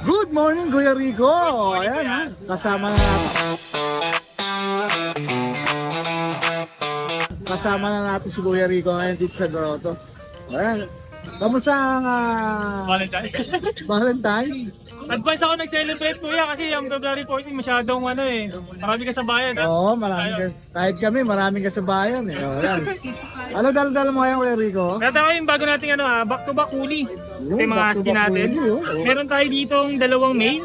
Good morning, Kuya Rico. Ayan ha. Kasama na natin si Kuya Rico ngayon dito sa Grotto. Ayan. Kamusta ang Valentine's. Valentine's? Advance ako nag-celebrate kuya kasi yung February 14 masyadong marami kasabayan. Oo, kahit kami, maraming kasabayan eh. O, ayan. Ano dala-dala mo ngayon, Kuya Rico? Meron tayo yung bago nating back to back huli. Ito yung mga back to askin back natin. huli, oh. Meron tayo dito yung dalawang mail.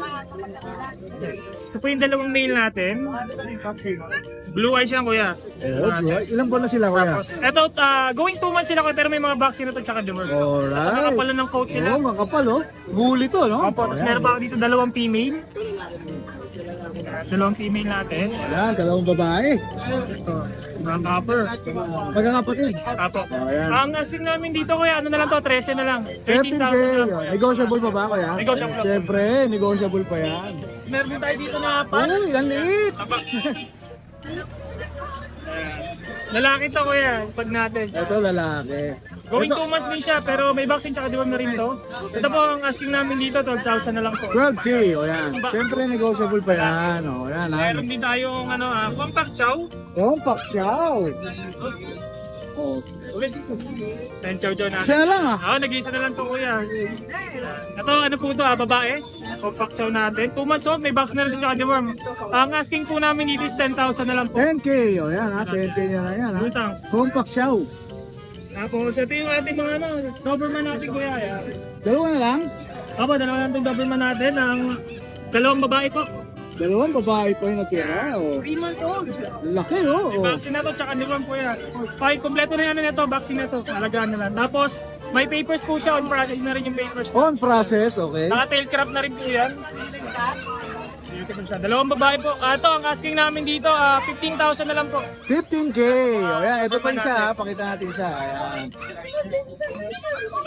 Ito po yung dalawang mail natin. Blue eyes yan kuya. Ilang buwan na sila, Kuya? Ito, going 2 months sila kuya pero may mga vaccine na ito tsaka deworm. Alright. Sa mga pala ng coat nila. Oo, makapal oh. Huli to, no? Opo, tapos meron pa ako dito dalawang female. Dalawang female natin. Ayan, dalawang babae. Mga copper. Magkakapatid. Apo. Ayan. Ang asking namin dito kuya, ano na lang to, 13 na lang. 13K. 13,000 na lang. Negotiable pa ba, Kuya? Negotiable. Siyempre, negotiable pa yan. Meron din tayo dito na pan. Uy, ang liit! Lalaki to kuya, pag natin. Ito, lalaki. Going 2 months din siya, pero may vaccine tsaka deworm na rin to. Ito po ang asking namin dito, 12,000 na lang po. 12K, o yan. Siyempre, negotiable pa yan. O, yan, ha. Meron din tayong compact chow. Compact chow. O, Then chow natin. siya na lang, ha. Nag-iisa na lang to kuya. Ito, ano po to, babae. Compact chow natin. 2 months old, may vaccine na rin tsaka deworm. Ang asking po namin dito is 10,000 na lang po. 10K, o yan, ha. 10K na lang yan, ha. Utang. Compact chow. Tapos ito yung ating mga Doberman natin kuya. Dalawa na lang? Apo, dalawa lang itong Doberman natin. Ang dalawang babae po. Dalawang babae pa yung natira, o. 3 months old. Laki, o. Vaccine na to, tsaka deworm po yan. Kompleto na yan nito, vaccine na to. Alagaan na lang. Tapos, may papers po siya, on process na rin yung papers. On process, okay. Naka-tail crop na rin po yan. Beautiful siya. Dalawang babae po. Ito, ang asking namin dito, 15,000 na lang po. 15K. O yan, ito pa isa, ha. Pakita natin isa. Ayan.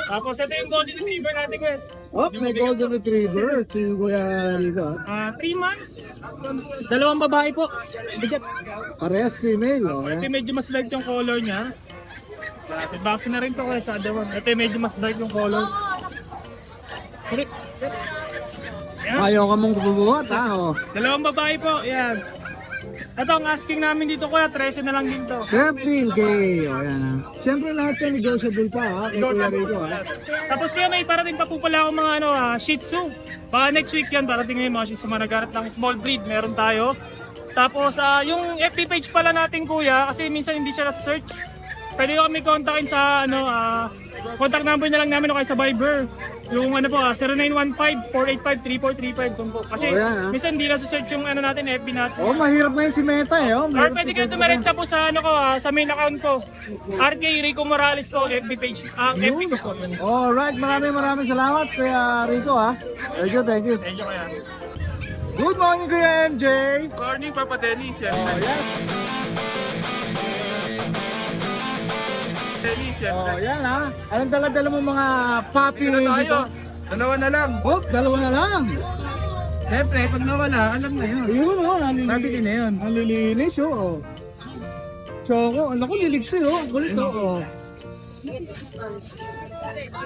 Tapos, ito yung golden retriever natin, kuya. Oh, may golden retriever. Si Kuya Rico. 3 months. Dalawang babae po. Bigat. Parehas female. O, Ito yan. medyo mas light yung color niya. May vaccine na rin to kaya sa deworm. Ito medyo mas dark yung color. Correct. Yan. Ayaw ka mong bubuhat, ha. O. Dalawang babae po, yan. Ito ang asking namin dito kuya, 13 na lang din to. 13K. O, yan, ha. Siyempre lahat yan negotiable pa, ha. Kay Kuya Rico, ha. Tapos kaya may parating pa po pala akong mga Shih Tzu. Baka next week yan, parating ngayon mga Shih Tzu, mga naghahanap ng small breed, meron tayo. Tapos yung FB page pala natin kuya, kasi minsan hindi siya nasa-search. Pwede ko kami kontakin sa contact number na lang namin o kaya sa Viber. Yung 0915-485-3435 po. Kasi Oh, yan, minsan hindi nasa-search yung natin, FB natin. Oh, mahirap ngayon si Meta, eh. Oh, Or mahirap pwede kayo tumarekta po sa sa main account ko. RK Rico Morales po, FB page. FB ko po. Alright, maraming salamat, Kuya Rico, ha. Thank you, thank you. Thank you kaya. Good morning, Kuya MJ. Morning, Papa Dennis. Oh, yan. Dennis, Oh, yan, ha. Anong dala-dala mo mga puppy Dito tayo. dito? Dalawa na lang. Oh, dalawa na lang. Siyempre, pag nawala, alam na yun. Yun, oh, Nabili na yun. Ang lilinis, oh. Choco, alam ko liligsi, oh. Kulit, oh.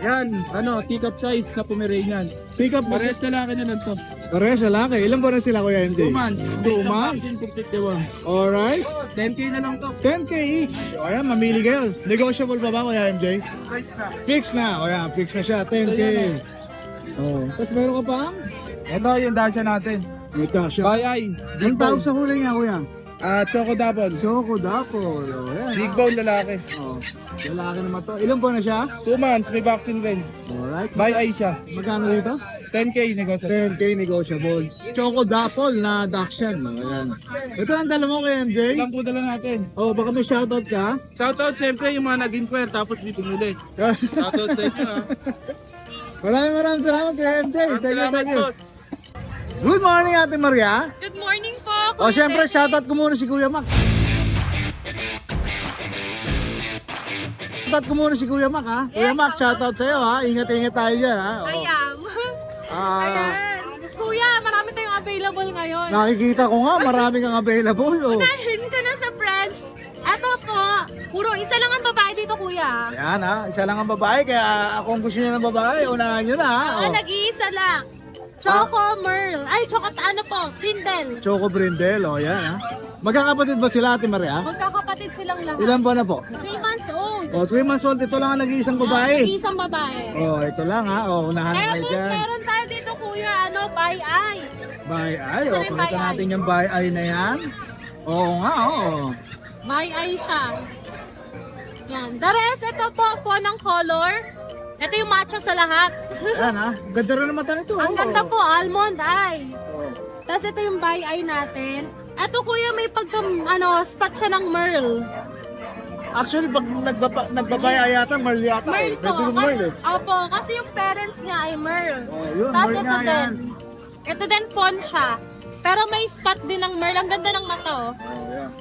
Yan, teacup size na Pomeranian. Pick up mo. Parehas lalaki na lang to. Pares na lang, Ilan buwan na sila, Kuya MJ? 2 months. 2 months? Complete the one. Alright. 10K na lang to. 10K each. O yan, mamili kayo. Negotiable pa ba, Kuya MJ? Price na. Fix na. O yan, fix na siya. 10K. Oh. Tapos meron ka pa? Ito yung dasha natin. Ito siya. By eye. Big Ang tawag bone. sa huli niya, Kuya? Choco double. Choco Dapol. O yan. Big bone lalaki. Oh. Lalaki naman to. Ilan buwan na siya? 2 months, may vaccine rin. Alright. By eye siya. Magkano dito? 10K negosyo. 10K negotiable. Choco Dapol na Dachshund. O yan. Ito ang dala mo, Kuya MJ? Ilang po dala natin. Oh, baka may shoutout ka? Shoutout siyempre yung mga nag-inquire tapos di pumili. Shoutout sa inyo ha. Maraming salamat, Kuya MJ. Thank you, Salamat thank you. po. Good morning, Ate Maria. Good morning po, O, Kuya syempre, Dennis. shoutout ko muna si Kuya Mac. Shoutout ko muna si Kuya Mac, ha? Kuya Mac, shoutout sa'yo, ha? Ingat-ingat tayo dyan, ha? O. Ayam. Ah, Ayan. Kuya, marami tayong available ngayon. nakikita ko nga, marami kang available, o. Unahin ka na sa French. Eto po, puro isa lang ang babae dito, kuya. Yan, ha? Isa lang ang babae, kaya kung gusto niyo ng babae, unahan nyo na, ha? O. Nag-iisa lang. Choco Merl. Ay, Choco ano po? Brindle. Choco Brindle, o yan ha. Magkakapatid ba sila, Ate Maria? Magkakapatid silang lahat. Ilan buwan na po? 3 months old. O, 3 months old, ito lang ang nag-iisang babae. Isang babae. O, ito lang ha. O, unahan Kaya kayo po, dyan. meron tayo dito kuya, by eye. Bye ay, o, Gusto rin pakita bye natin ay. yung bye ay na yan. Oo nga, oo. By eye siya. Yan. The rest, ito po ng color. Ito yung matcha sa lahat. Ayan ha. Ganda rin naman nito. Ang ganda po, almond eye. O. Tapos ito yung by eye natin. Ito kuya, may spot siya ng Merl. Actually, pag nagbabay yata, Merl yata. Merl Eh. po. Pwede yung Merl eh. Opo, kasi yung parents niya ay Merl. Oh, yun, Tapos Merl ito nga din. yan. Ito din fawn siya. Pero may spot din ng Merl. Ang ganda ng mata oh. Oh, yan.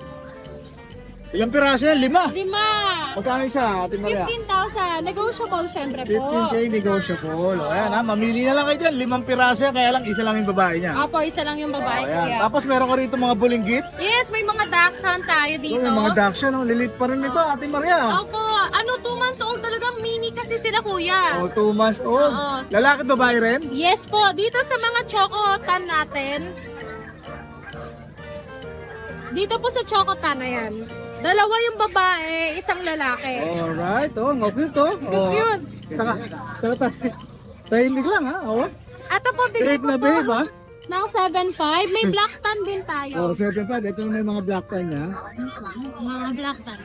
Ilang piraso yan? 5. 5. Magkano isa, Ate Maria? 15,000. Negotiable syempre po. 15K negotiable. O, ayan ha. Mamili na lang kayo dyan. 5 piraso yan, kaya lang isa lang yung babae niya. Opo, isa lang yung babae O, ayan. kuya. Tapos meron ka rito mga bulinggit. Yes, may mga dachshund tayo Ito, dito. yung mga daksya, no? Lilit pa rin ito, Ate Maria. Opo, 2 months old talagang mini kasi sila kuya. O, 2 months old. Oo. Lalaki at babae rin? Yes po, dito sa mga chocotan natin. Dito po sa chocotan na yan. 2 yung babae, isang lalaki. Alright, oh, ngopil to. Oh. Cute. Saka tahimik lang ha. Oh. Ito po, bigay Babe ko na po babe ha. ng 7.5. May black tan din tayo. Oh, 7.5. Ito na may mga black tie niya. Mga black tan.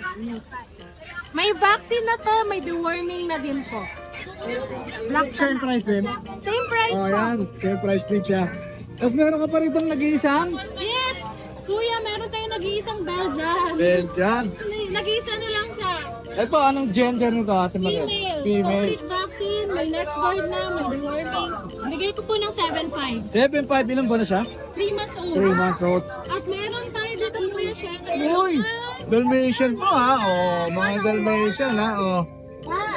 May vaccine na to, may deworming na din po. Black Same price din. Same price Oh, po. yan. Same price din siya. Tapos meron ka pa rito nag-iisang? Yes! Kuya, meron tayong nag-iisang Belgian. Belgian. Nag-iisa na lang siya. Ito, anong gender nito, Ate Maria? Female. Complete vaccine, may next word na, may deworming. Bigay ko po ng 7.5. 7.5, ilang buwan na siya? 3 months old. 3 months old. At meron tayo dito kuya, syempre. Uy! Dalmatian po ha. Oh, mga Dalmatian ha. Oh.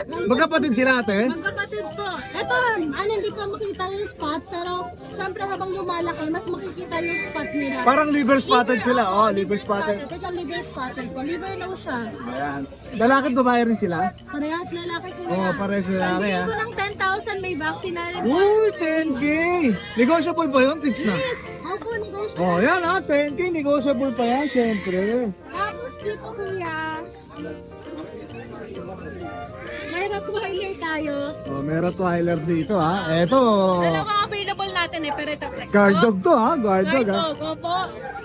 Magkapatid sila ate? Magkapatid po. Ito, hindi pa makita yung spot, pero syempre habang lumalaki, mas makikita yung spot nila. Parang liver spotted sila. Oh, liver spotted. Ito liver spotted po. Liver low siya. Ayan. Lalaki at babae rin sila? Parehas lalaki ko Oo, parehas lalaki, Bigay ah. ko ng 10,000, may vaccine na rin. Uy, 10K! Negotiable pa yun, tips na. Opo, negosyo. Oh, yan ha, 10K, negotiable pa yan, syempre. Tapos dito kuya, may Rottweiler tayo. Oh, meron Twiler dito ha. Eto, Dalawa available natin pero ito flex. guard dog to ha, guard dog ha. Opo.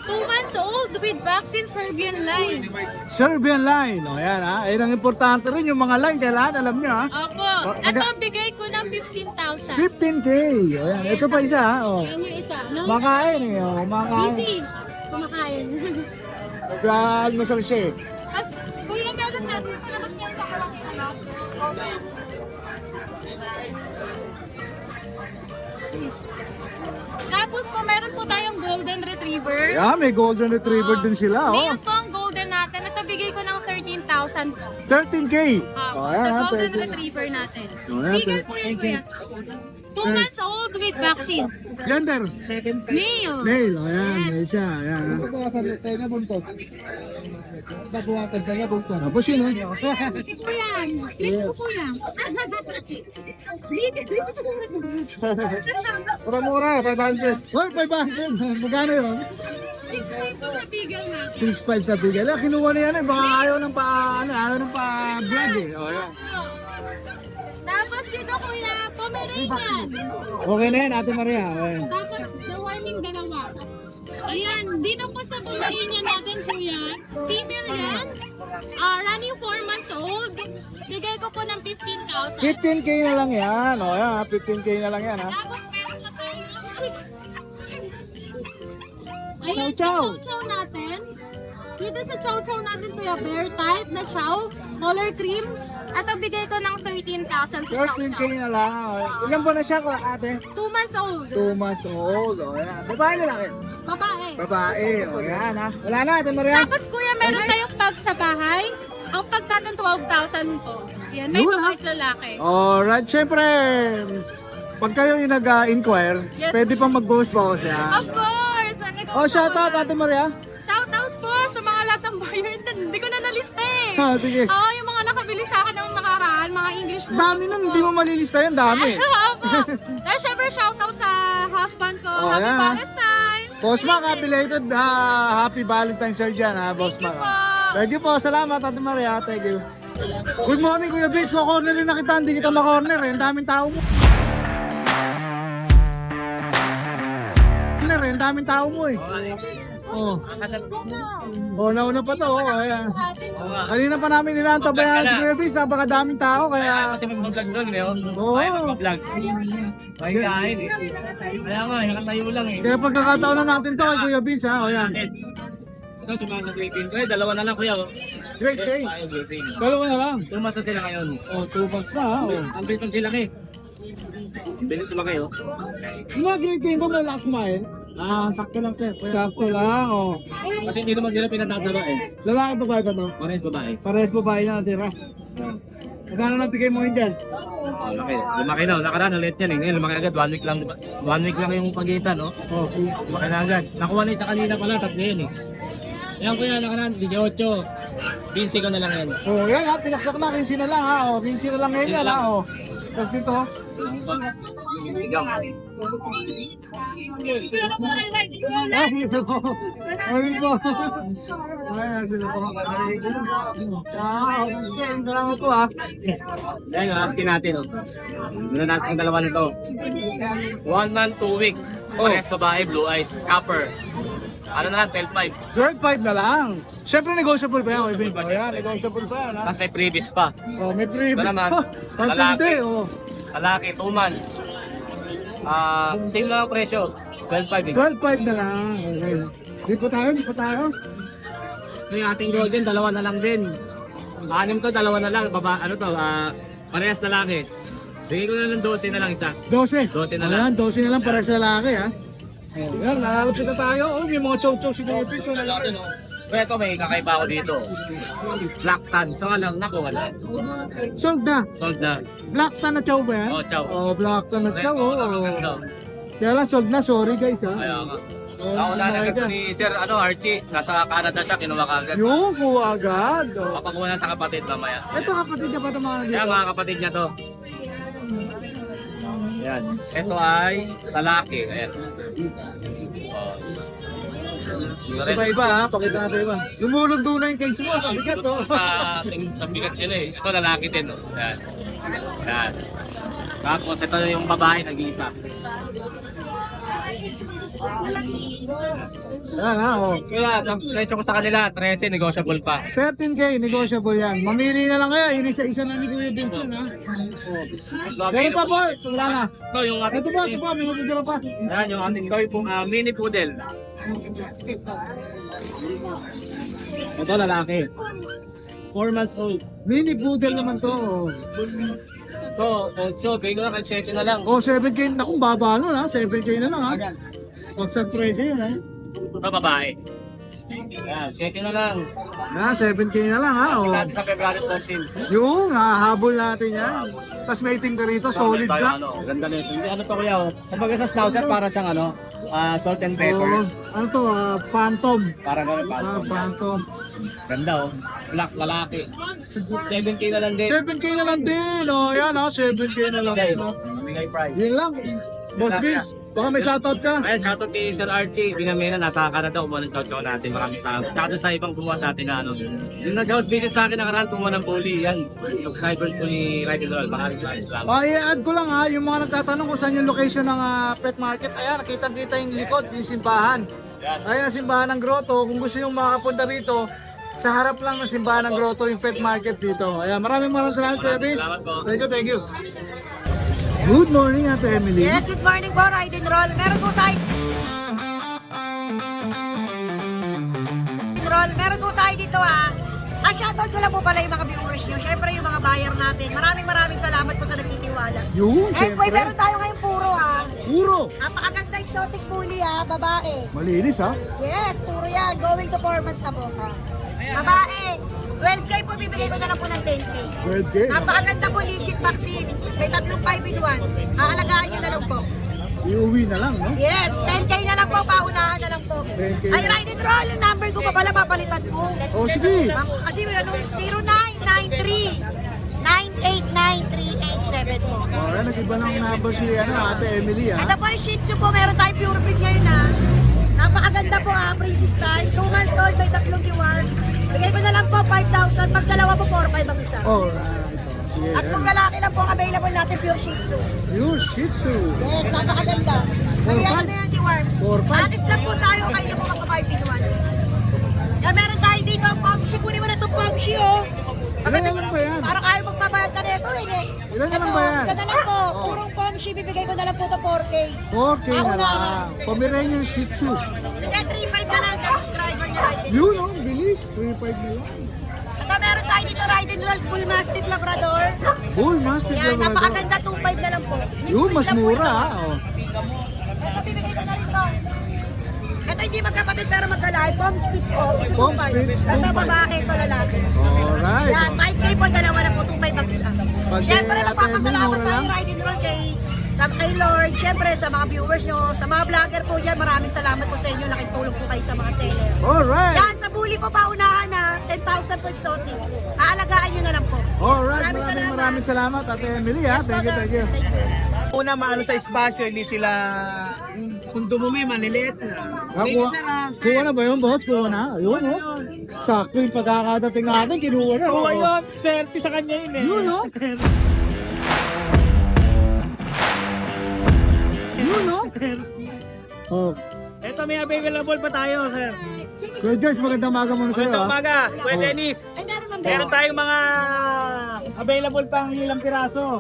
2 months old with vaccine Serbian line. Serbian line, oh yan ha. Ayun ang importante rin, yung mga line, kailangan alam nyo ha. Opo. Ito bigay ko ng 15,000. 15K, oh yan. Ito pa isa ha, oh. Yan yung isa. No? Makain eh, oh, makain. Busy. Kumakain. Nag-almusal siya eh. Tapos, kuya, meron natin. Palabas niya sa kalaki ano. Tapos po, meron po tayong golden retriever. Yeah, may golden retriever din sila, oh. Ngayon po ang golden natin. Ito bigay ko ng 13,000 po. 13K. Oh, yan, sa ha, golden 13. retriever natin. Oh, yan, Bigay po yan, kuya. 2 months old with vaccine. Gender? Male. Male, oh yan, Yes. may siya, yan. Tapos yun, oh. Si kuya. Fix ko kuya. Mura-mura, 500. Hoy, 500. Magkano yun? 6.5 po sa bigel natin. 6.5 sa bigay. Kinuha na yan eh. Baka ayaw ng ayaw ng pa-vlog eh. Oh, yan. Tapos dito kuya, Pomeranian. Okay na yan, Ate Maria. Ayan. Tapos the warming dalawa. Ayan, dito po sa Pomeranian natin kuya, female yan. Running 4 months old. Bigay ko po ng 15,000. 15K na lang yan. O yan, 15K na lang yan ha. Tapos meron pa tayo. Ayan, Chow-chow. sa chow-chow natin. Dito sa chow-chow natin kuya, bear type na chow, color cream. At ang bigay ko ng 13,000 sa 13K chow-chow. na lang. Ilan po na siya, ate? 2 months old. 2 months old. O yan. Babae na lang. Babae. Babae. O yan ha. Wala na, Ate Maria. Tapos kuya, meron tayong pag sa bahay. Ang pag natin 12,000 po. Yan, may Yun, babae at lalaki. Alright, syempre, pag kayo yung nag-inquire, Yes. pwede pang mag-post pa ako siya. Of course! Oh, shoutout Ate Maria. Shoutout po sa mga lahat ng buyer. Hindi ko na nalista eh. Sige. Yung mga nakabili sa akin ng nakaraan, mga English po. Dami nang hindi mo malilista yan, dami. Opo. syempre shoutout sa husband ko. Oh, Happy yeah. Valentine's! Boss Mac, belated happy Valentine's Sir dyan ha, Boss Thank you Mac. po. Thank you po, salamat Ate Maria, thank you. Good morning Kuya Vince, ko-corner rin na kita, hindi kita ma-corner eh, ang daming tao mo. Ang daming tao mo eh. Oh. Oh, nauna pa to, oh, ayan. Kanina pa namin nilantabayan si Kuya Vince, napakadaming tao, kaya... Kasi mag-vlog doon, Oo. Ay, mag-vlog. Ay, kain eh. Kaya nga, nakatayo lang eh. Kaya pagkakataon na natin to kay Kuya Vince ha, o yan. Ito, sumama sa grade 10 ko eh. Dalawa na lang kuya. Great day. Tayo grade 10. Dalawa na lang. Tumasa sila ngayon. Oh, 2 months na ha. Oh. Ang bilis pang sila eh. Bilis lumaki oh. Yung mga grade day ba may last mile? Sakto lang sir. Sakto lang, oh. Kasi hindi naman sila pinatatawa eh. Lalaki babae ba to? Pares babae. Parehas babae na natira. Magkano na bigay mo yun dyan? Lumaki. Lumaki na. Nakaraan ulit yan eh. Ngayon lumaki agad. 1 week lang. 1 week lang yung pagitan no. Oh, Lumaki na agad. Nakuha na yung sa kanina pala. Tatlo yun eh. Ayan kuya, nakaraan. 18. 15 ko na lang yan. oh yan ha, pinaksak na, 15 na lang ha. Oh, 15 na lang ngayon yan ha. Oh. Tapos dito, ay, ito po. Ay, ito po. Ay, ito po. Okay, salamat po ha. Ayan, askin natin oh. Muna natin ang dalawa nito. 1 month, 2 weeks. Pares babae, blue eyes, copper. Ano na lang, 12.5. 12.5 na lang. Siyempre negotiable pa yan, Kuya Vince. Oh, yan, negotiable pa yan ha. Tapos may previous pa. Oh, may previous Ito naman, pa. Pantindi, lalaki. oh. Lalaki, 2 months. Same lang ang presyo. 12.5 eh. 12.5 na lang. Okay. Di po tayo, di po tayo. Ito yung ating golden, dalawa na lang din. 6 to, dalawa na lang. Baba, ano to, parehas lalaki. Bigay ko na lang 12 na lang isa. 12. 12 na lang. Ayan, 12 na lang para sa lalaki ha. Oh, yan, nalalapit na tayo. Oh, may mga chow-chow si Kuya Vince. Oh, lalaki. Kaya ito may kakaiba ako dito. Black tan. So lang, naku, wala. Sold na. Sold na. Black tan na chow ba yan? Oh, chow. Oh, black tan na chow. Oh. Napakaganda. Kaya lang, sold na. Sorry guys ha. Kaya nga. Oh, Ako na my agad God. ni Sir Archie. Nasa Canada siya, kinuha ka agad. Yung kuha agad. Oh. Papakuha na sa kapatid mamaya. Ito kapatid niya pa ito mga Kaya dito. mga kapatid niya to. Yan. Ito ay lalaki. Ayan. Oh. Iba-iba ha. Pakita natin iba. Lumulundo na yung cakes mo. Bigat oh. Sa bigat nila eh. Ito lalaki din. Oh. Yan. Yan. Tapos ito yung babae nag-iisa. Yan ha. Oh. Kaya, presyo ko sa kanila, 13, negotiable pa. 13K, negotiable yan. Mamili na lang kayo. Isa-isa na ni Kuya Vince yan ha. Oh. Meron pa po. Wala na. Ito yung ating Ito pa. May natitira pa. Yan, yung ating toy pong mini poodle. Ito lalaki. 4 months old. Mini poodle naman to. Oh. Ito, 8, bigay ko lang kay 7 na lang. Oh, 7K na kung baba nun ha. 7K na lang ha. Pagsag presyo yun ha. Ito babae. Yan, 7 na lang. Na, 7K na lang ha. Oh. Natin sa February 14. Yung hahabol natin yan. Tapos may itim ka rito, solid Tayo, ka. ano, ganda nito. Hindi ano to kuya oh. Kumbaga sa schnauzer para siyang ano, salt and Oh, pepper. ano to, phantom. Para ganun pa. Phantom. Ganda oh. Black lalaki. 7K na lang din. 7K na lang din. Oh, yan ha, 7K na lang. Bigay. No? Bigay price. Yun lang. Boss Vince, baka may shoutout ka. Ayun, shoutout kay Sir Archie. Binamena, nasa Canada. Kumuha ng chow natin. Maraming salamat. Tsaka doon sa ibang kumuha sa atin na ano. Yung nag-house visit sa akin nakaraan, kumuha ng bully. Yan. Subscribers ko ni Ride and Roll. Maraming salamat. I-add ko lang ha, yung mga nagtatanong kung saan yung location ng pet market. Ayan, nakita-kita yung likod, yung simbahan. Ayan ang simbahan ng Grotto. Kung gusto yung makapunta rito, sa harap lang ng simbahan ng Grotto yung pet market dito. Ayan, maraming salamat, Kuya Vince. Salamat po. Thank you. Good morning, Ate Emily. Yes, good morning po, Ride and Roll. Meron po tayo. Meron po tayo dito ha. Shoutout ko lang po pala yung mga viewers nyo. Siyempre yung mga buyer natin. Maraming salamat po sa nagtitiwala. Yung, Eh, boy, meron tayo ngayong puro ha. Puro. Napakaganda exotic bully ha, babae. Malinis ha. Yes, puro yan. Going to 4 months na po ha. Babae. 12K po, bibigay ko na lang po ng 10K. 12K. Napakaganda po, legit vaccine. May 3 5 in 1. Aalagaan nyo na lang po. Iuwi na lang, no? Yes, 10K na lang po, paunahan na lang po. 10K. Ay, Ride and Roll, yung number ko pa pala papalitan ko. Oh, sige. Kasi ano, 0993 9893887 500 po. Oh, yan, nag-iba ng number si Ate Emily, Ito po yung Shih Tzu po, meron tayong pure breed ngayon ha. Napakaganda po princess style. 2 months old, may 3 reward. Bigay ko na lang po 5,000. Pag dalawa po, 4,500 ang isa. Oh, sige. At kung lalaki lang po ang available natin, pure Shih Tzu. Pure Shih Tzu. Yes, napakaganda. Kaya ano na yan, reward. 4,500. Alis lang po tayo, kayo na po magka-5-in-1. Kaya meron tayo dito ang Pomshi. Kunin mo na itong Pomshi, oh. Ilan naman ba yan? Parang ayaw magpabayad ka nito, eh. Ilan naman ba yan? Isa na lang po. Purong Pomshi, bibigay ko na lang po ito 4K. 4K na Ako na. lang. Pomeranian Shih Tzu. Sige, 3,500 na lang ka subscriber niya right din. Yun, oh, bilis. 3,500 na lang. At meron tayo dito ride and roll Bull Mastiff Labrador. Bull Mastiff Yan, Labrador. napakaganda, 2,500 na lang po. Yun, mas Mixed breed lang po mura, ito. ha. Oh. Ito, bibigay ko na rin to. Ito hindi magkapatid pero magkalaki. Pom Spitz po. Pom Spitz, 2,500. Ito babae, ito lalaki. Alright. Yan, 5K po, dalawa na po, 2,500 ang isa. Pag Siyempre, Ate nagpapasalamat Emily, mura tayo lang. ride and roll kay Lord. Siyempre, sa mga viewers nyo, sa mga vlogger po dyan, maraming salamat po sa inyo. Laking tulong po kayo sa mga seller. Alright. Yan, sa bully po paunahan na 10,000 po exotic. Aalagaan nyo na lang po. Alright, Maraming maraming salamat Ate Emily, ha. Thank you, thank you. Una, maano sa espasyo, hindi sila, kung dumumi, maliliit na. Kuha na ba yun, boss? Kuha na? Ayun, oh. Sakto yung pagkakadating natin, kinuha na. Oo, Oh. yun. Swerte sa kanya yun eh. Yun, oh. Yun, oh. Oh. Ito, may available pa tayo, sir. Kuya George, magandang umaga muna sa'yo, Ito ha. umaga, Kuya Dennis. Meron tayong mga available pang ilang piraso.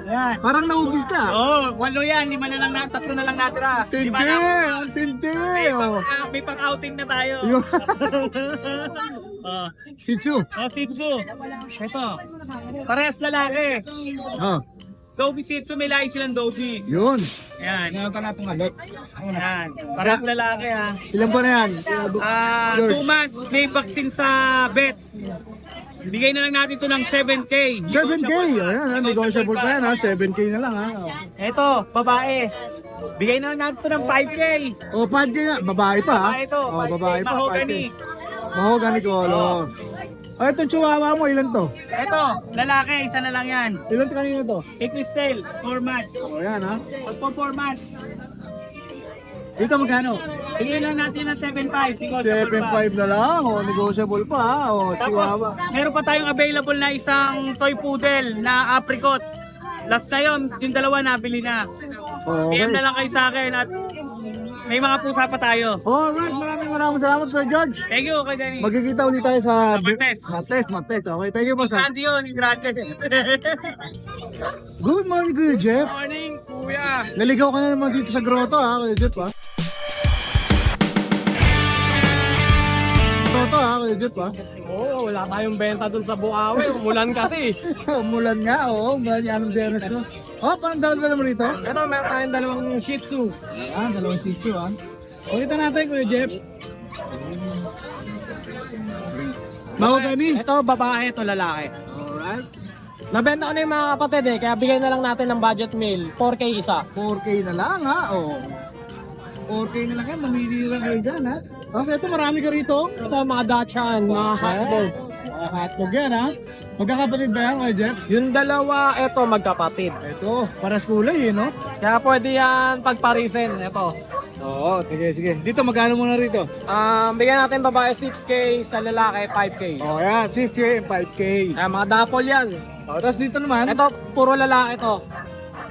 Yan. Parang naubos ka. Oh, 8 yan, 5 na lang, 3 na lang natira. Tindi, Lima na. ang tindi. May Oh. may pang-outing na tayo. Yun. Oh, Shih Tzu. Shih Tzu. Ito. Parehas lalaki. Oh, Dobby Shih Tzu, may lahi silang Dobby. yun. Yan. Ngayon ka na pumalot. Yan. Parehas lalaki ha. Ilan ba na yan? 2 months, may vaccine sa vet. Bigay na lang natin to ng 7K. 7K. Ayan, ha. Negotiable pa yan, ha. 7K na lang, ha. Ito, babae. Bigay na lang natin to ng 5K. Oh, 5K na. Babae pa, ha. Babae to, Oh, 5K. babae pa. Mahogany. 5K. Mahogany color. Oh, itong chihuahua mo, ilan to? Ito, lalaki, isa na lang yan. Ilan to kanina to? Equistel, 4 months. Oh, yan, ha. Pag po 4 months, Dito magkano? bigay na natin ng 7.5. Negotiable pa. 7.5 na lang. Oh, negotiable pa, ha. Oh, chihuahua. Meron pa tayong available na isang toy poodle na apricot. Last na yun, yung dalawa nabili na. Okay. PM na lang kayo sa akin at may mga pusa pa tayo. Alright, maraming salamat sa George. Thank you, kay Danny. Magkikita ulit tayo sa Martes. Martes. Okay, thank you, boss. ha. Grande yun, yung grande. Good morning, Kuya Jeff. Morning, kuya. Naligaw ka na naman dito sa grotto, ha, Kuya Jeff, ha. Grotto, ha, Kuya Jeff, ha. Oo, wala tayong benta dun sa Bukawi. Umulan kasi. Umulan nga, oo. Umulan yan ang biyernes ko. Oh, parang dala mo rito? Pero meron tayong dalawang Shih Tzu. Ah, dalawang Shih Tzu, ha. O, kita natin, Kuya Jeff. Mahogany. Ito babae, ito lalaki. Alright. Nabenta ko na yung mga kapatid eh, kaya bigay na lang natin ng budget meal. 4K isa. 4K na lang, ha. Oh. 4K na lang yan. Mamili lang kayo dyan, ha. Kasi ito, marami ka rito. Ito mga Dachan, mga hotdog. Mga hotdog yan, ha. Magkakapatid ba yan, Kuya Jeff? Yung dalawa, ito magkapatid. Ito, paras kulay, eh, no? Kaya pwede yan pagparisin. Ito. Oo, sige. Dito, magkano muna rito? Bigyan natin babae 6K, sa lalaki 5K. Oh, yan. 6K and 5K. Mga dapol yan. Oh, tapos dito naman, Ito, puro lalaki to.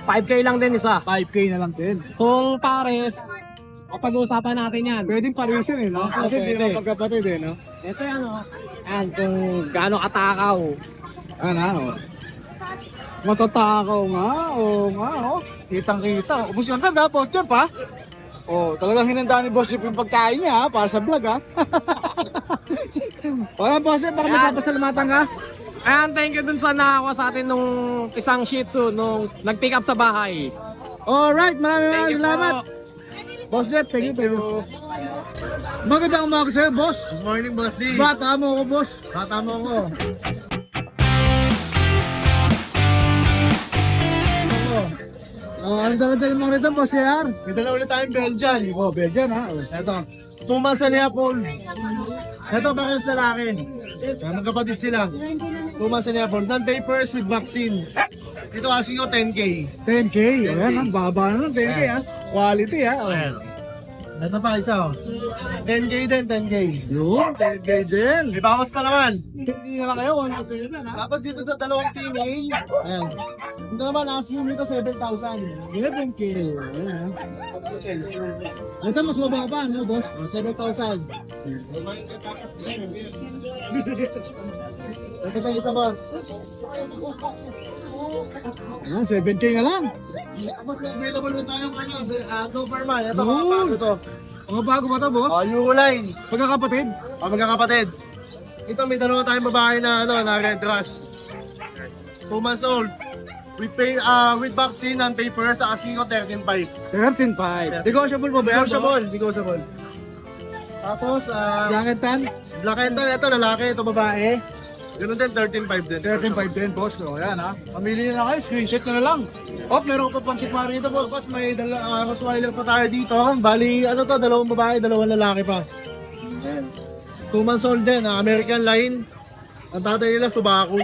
5K lang din isa. 5K na lang din. Kung pares, pag-uusapan natin yan. Pwedeng parisin, eh, no? Kasi hindi pwede. naman magkapatid, eh, no? Ito yan o. Yan, kung gaano katakaw. Ano, oh. Matatakaw nga, oh. Kitang-kita. Ubus agad, ha, Boss Jeff, ha? Oh, talagang hinanda ni Boss Jeff yung pagkain niya, ha? Para sa vlog, ha? O, yan, Boss Jeff, baka may papasalamatan ka? Ayan, thank you dun sa nakakuha sa atin nung isang Shih Tzu nung nag-pick up sa bahay. Alright, maraming Thank you salamat. po. Boss Jeff, thank you. Magandang umaga sa'yo, boss. Good morning, Boss D. Bata mo ako, boss. Bata mo ako. Ang dagdag mo rito, boss, CR. May dala ulit tayong Belgian. Oh, Belgian, ha? Ito. 2 months na niya, Paul. Ito, bakit lalaki? Kaya magkapatid sila. 4 2 months and a half old. Non-papers with vaccine. Ito asking ko 10K. 10K? Ayan, ang baba na ng 10K ha. Quality ha. Ayan. Ito pa isa oh. 10K din, 10K. Yun, 10K din. May bawas pa naman. Hindi na lang kayo, 1 to na ha. Tapos dito sa dalawang female. Ayan. Ito naman, asking dito 7,000. 7K. Ayan ha. Ito mas mababa, no boss? 7,000. Ito pa isa ba? Ayan, 7K na lang. Available na tayong Doberman. Ito, mga bago to. Mga bago ba ito, boss? New line. Pagkakapatid? Magkakapatid. Ito, may dalawa tayong babae na, na red rush. 2 months old. With vaccine and papers, asking ko 13,500. 13,500. Negotiable pa ba yan? Negotiable. Tapos, Black and Tan? Black and Tan, ito lalaki, ito babae. Ganun din, 13,500 din. 13,500 din, boss. O, yan ha. Pamili na kayo, screenshot na lang. Meron ko pa pang tikma rito, boss. May Rottweiler pa tayo dito. Bali, to, dalawang babae, dalawang lalaki pa. 2 months old din, American line. Ang tatay nila, Subaku.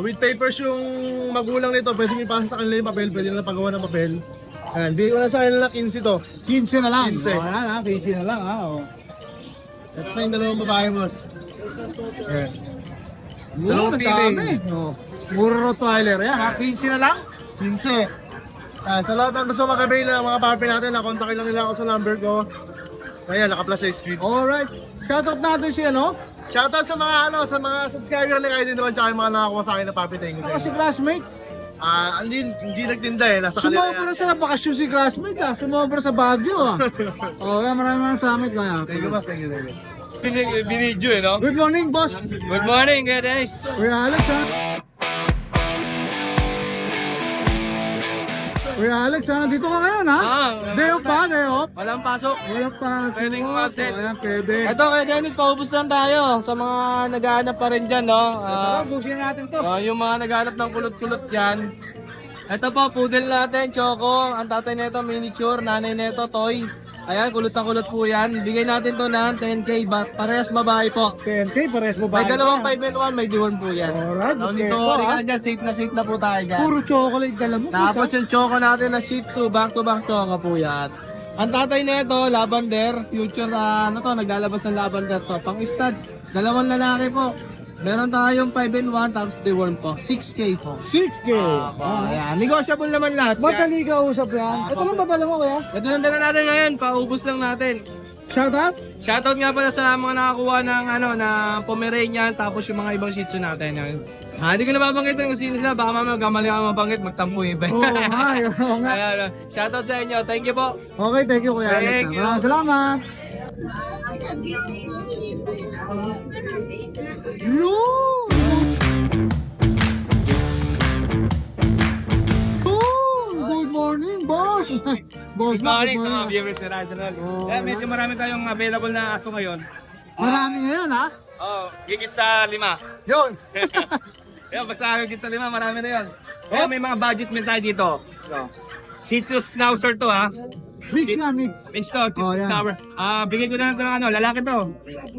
With papers yung magulang nito, pwede may ipasa sa kanila yung papel, pwede nila pagawa ng papel. Ayan, bigay ko na sa kanila 15 to. 15 na lang? 15. O, ayan ha, 15 na lang ha. O. Ito na yung dalawang babae, boss. Ayan. Dalawang female. Muro Rottweiler. Ayan ha, 15 na lang? 15. Ayan, sa lahat ng gusto mag-avail ng mga papi natin, nakontakin lang nila ako sa number ko. Ayan, naka-plus sa screen. Alright. Shoutout natin si Shoutout sa mga sa mga subscriber ni Kaidin Roll tsaka yung mga nakakuha sa akin na papi. Thank you. Ako si classmate. Hindi nagtinda na sa kanila. Sumobra sa bakasyon si classmate Sumobra sa Baguio maraming salamat kaya. Thank you, boss. Thank you. Binidyo no? Good morning, boss. Good morning, guys. Kuya Alex ha. Kuya Alex ha, nandito ka ngayon ha? Day off pa, day off. Walang pasok. Walang pasok. Pwedeng ma-absent. Ayan, pwede. Ito kay Dennis, paubos lang tayo sa mga naghahanap pa rin dyan, no? Busin natin to. Yung mga naghahanap ng kulot-kulot dyan. Ito po, poodle natin, Choco. Ang tatay nito, miniature. Nanay nito, toy. Ayan, kulot na kulot po yan. Bigay natin to ng 10K. Parehas babae po. 10K, pares mo ba? May dalawang 5 and 1, may diwan po yan. Alright, okay Dito, po ha. dyan, safe na po tayo dyan. Puro chocolate dala mo. Tapos yung Choco natin na Shih Tzu, back to back Choco po yan. Ang tatay nito, lavender, future, naglalabas ng lavender to. Pang stud, dalawang lalaki po. Meron tayong 5 and 1, tapos deworm po. 6K po. 6K. Ayan, negotiable naman lahat. Madali ka usap yan. Ito lang ba dala mo kuya? Ito lang dala natin ngayon, paubos lang natin. Shout out? Shoutout nga pala sa mga nakakuha ng na Pomeranian, tapos yung mga ibang Shih Tzu natin. Hindi ko nababanggit kung sino sila, baka mamaya gamali ako mabanggit, magtampo iba. Oo nga. Ayan, shoutout sa inyo, thank you po. Okay, thank you kuya Alex. Thank you. Maraming salamat. Good morning, boss. Boss, Good morning sa mga viewers ni Radional. Medyo marami tayong available na aso ngayon. Marami ngayon, ha? Gigit sa 5. Yun. Basta gigit sa 5, marami na yun. May mga budget meal tayo dito. Shih Tzu Schnauzer to ha. Mix na, mix. Mix to, Shih Tzu yan. Schnauzer. Bigay ko na lang ng lalaki to.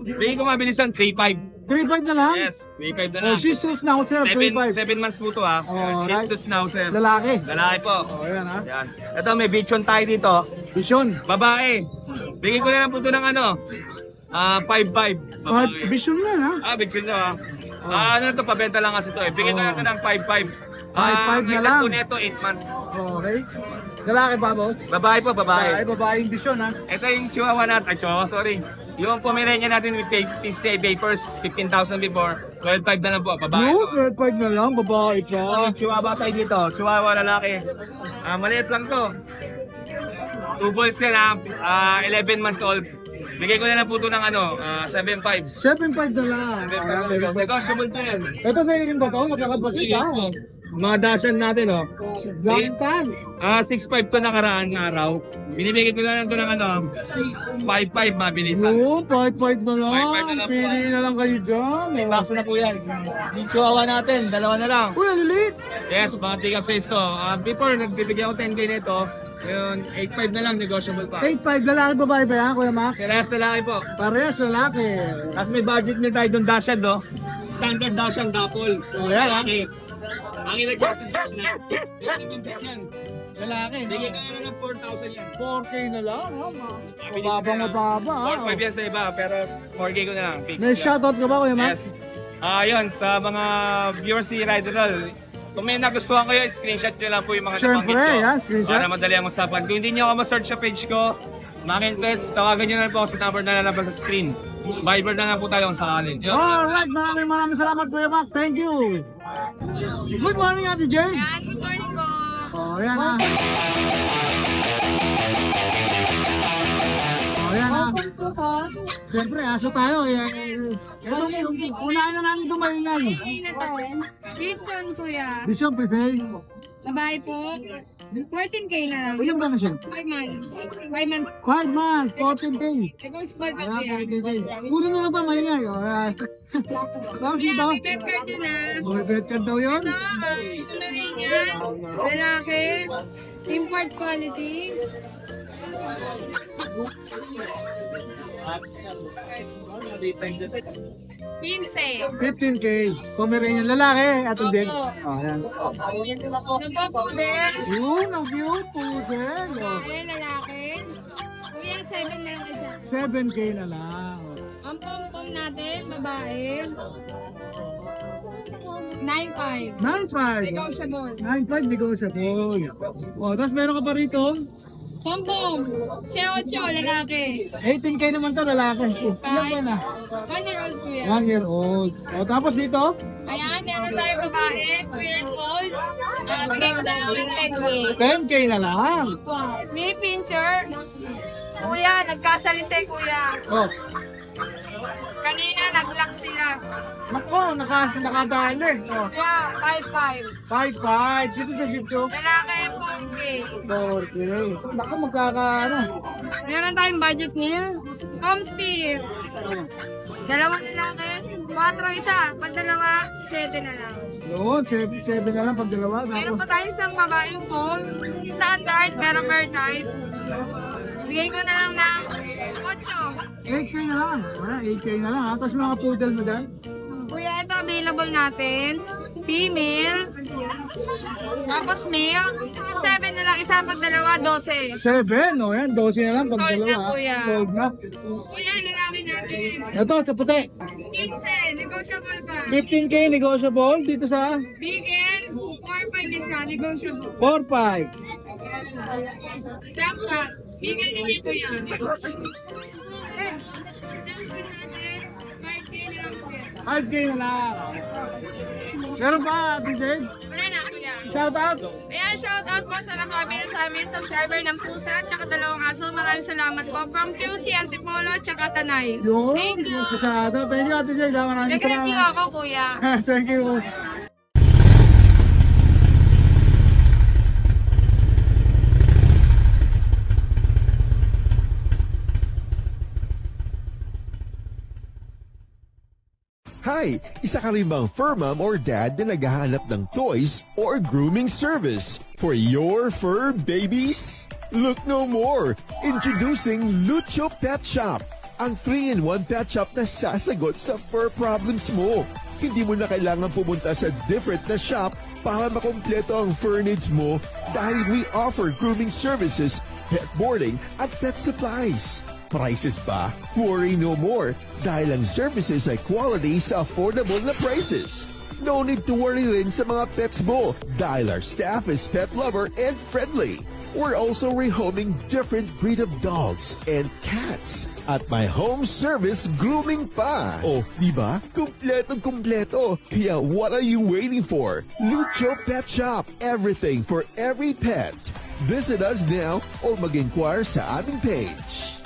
Bigay ko mabilisan, 3.5. 3.5 na lang? Yes, 3.5 na lang. Shih Tzu Schnauzer, 3.5. 7 months po to ha. Shih Tzu Schnauzer. Lalaki. Lalaki po. Yan, ha? Yan. Ito may bichon tayo dito. Vision. Babae. Bigay ko na lang po ito ng 5.5. Babae. Vision na, ha? Bichon to ha. To, pabenta lang kasi to eh. Bigay ko na ito ng 5.5. 5.5 na lang. po nito, 8 months. Okay. Lalaki ba, boss? Babae po, babae. Babaeng vision, ha? Ito yung chihuahua natin. Yung Pomeranian natin with PCA vapors, 15,000 before. 12.5 na lang po, babae. No, 12.5 na lang, babae pa. Yung chihuahua tayo dito, chihuahua lalaki. Maliit lang to. 2 balls yan 11 months old. Bigay ko na lang po ito ng 7.5. 7.5 na lang. Negotiable to yan. Ito sa rin ba ito? Magkakapatid, ha? Mga dashan natin, Black tan. 6.5 to nakaraan araw. Binibigay ko na lang ito ng 5.5 mabilisan. Oo, 5.5 na lang. 5.5 na lang po. Pili na lang kayo dyan. May box na po yan. Yung chihuahua natin, dalawa na lang. Uy, ang lilit. Yes, mga take-up size to. Before, nagbibigyan ko 10K nito. Ngayon, 8.5 na lang, negotiable pa. 8.5 lalaki, babae ba yan, Kuya Mac? Kaya sa laki po. Parehas lalaki. Tapos may budget meal tayo doon, Dashad, standard daw siyang dapol. Oh, yan, ha? Okay. Ang ilagay na. Yan, yan. Lalaki, no? Bigyan ka na ng 4,000 yan. 4K na lang, ha? Mababa, ha? 4,500 yan sa iba, pero 4K ko na lang. Fix May yan. shoutout ka ba, Kuya Max? Yes. Yun, sa mga viewers ni Rider Roll, kung may nagustuhan kayo, screenshot nyo lang po yung mga Siyempre, nabanggit ko. yan, screenshot. Para madali ang usapan. Kung hindi nyo ako ma-search sa page ko, Makin Pets, tawagan nyo na lang po ako sa number na lalabas sa screen. Viber na lang po tayo kung sakalin. Alright, maraming salamat, Kuya Mac. Thank you. Good morning, Ate Jane. Yan, good morning po. Oh, yan ha. Oh, yan ha. Siyempre, aso tayo. Ito, unahin na natin ito maingay. Hindi na to. Bitcoin, kuya. Bishop, Pepe. Babae po. 14K na lang. Ilan ba na siya? 5 months. 5 months. 5 months, 14 days. Negotiable pa Ayan, kuya. 14 days. Kunin mo na ito maingay. Alright. Tapos ito. May pet card yun na. May bed card daw yun. Ito, Pomeranian. Lalaki. Import quality. Pinse. 15K. Pomeranian lalaki. At din. Opo. Oh, yan. Nagpo-poder. Yun, ang cute po din. Oh, Lalaki, lalaki. Kuya, 7 na lang isa. 7K na lang. Ang pom-pom natin, babae. 9.5. 9.5. Negotiable. 9.5 negotiable. Oh, tapos meron ka pa rito. Pom-pom. 18, lalaki. 18K naman to lalaki. Ilan ba na? 1 year old kuya. 1 year old. Oh, tapos dito, Ayan, meron tayo babae, 2 years old. Bigay ko na lang ng 10K. 10K na lang. May pincher. Kuya, nagkasalisay kuya. Oh, Kanina, nag-lock sila. nako, nakadaan eh. Oh, Kuya, 5.5. 5.5. Dito sa Shih Tzu. Lalaki, 4K. 4K. Nako, ano. Meron tayong budget meal. Home Spears. Dalawang lalaki, 4 isa. Pag dalawa, 7 na lang. Yun, 7 na lang pag dalawa. Meron Tapos, pa tayong isang babaeng phone. Standard, pero per type. Bigay ko na lang ng 8. 8K na lang. Wala, 8K na lang ha. Tapos mga poodle mo dyan. Kuya, ito available natin. Female. Tapos male. 7 na lang isa, pag dalawa, 12. 7, oh yan, 12 na lang pag Sold na, dalawa. kuya. Sold na. Kuya, lalaki natin. Ito, sa puti. 15, negotiable pa. 15K negotiable dito sa Bigel, 4.5 isa, negotiable. 4.5. Black cat. Bigel din po yan. Redemption natin, 5K na lang kuya. 5K na lang. Meron pa, Ate Jade? Wala na kuya. Shout out. Ayan, shout out po sa nakabili sa amin, subscriber ng pusa, tsaka dalawang aso. Maraming salamat po. From QC, Antipolo, tsaka Tanay. Yun, Thank you. pasado. Thank you, Ate Jade. Maraming Nag-review salamat. ako kuya. Thank you. Hi! Isa ka rin bang fur mom or dad na naghahanap ng toys or grooming service for your fur babies? Look no more! Introducing Lucho Pet Shop, ang 3-in-1 pet shop na sasagot sa fur problems mo. Hindi mo na kailangan pumunta sa different na shop para makompleto ang fur needs mo dahil we offer grooming services, pet boarding, at pet supplies. Prices ba? Worry no more dahil ang services ay quality sa affordable na prices. No need to worry rin sa mga pets mo dahil our staff is pet lover and friendly. We're also rehoming different breed of dogs and cats at my home service grooming pa. Oh, di ba? Kumpletong-kumpleto. Kaya what are you waiting for? Lucho Pet Shop. Everything for every pet. Visit us now or mag-inquire sa aming page.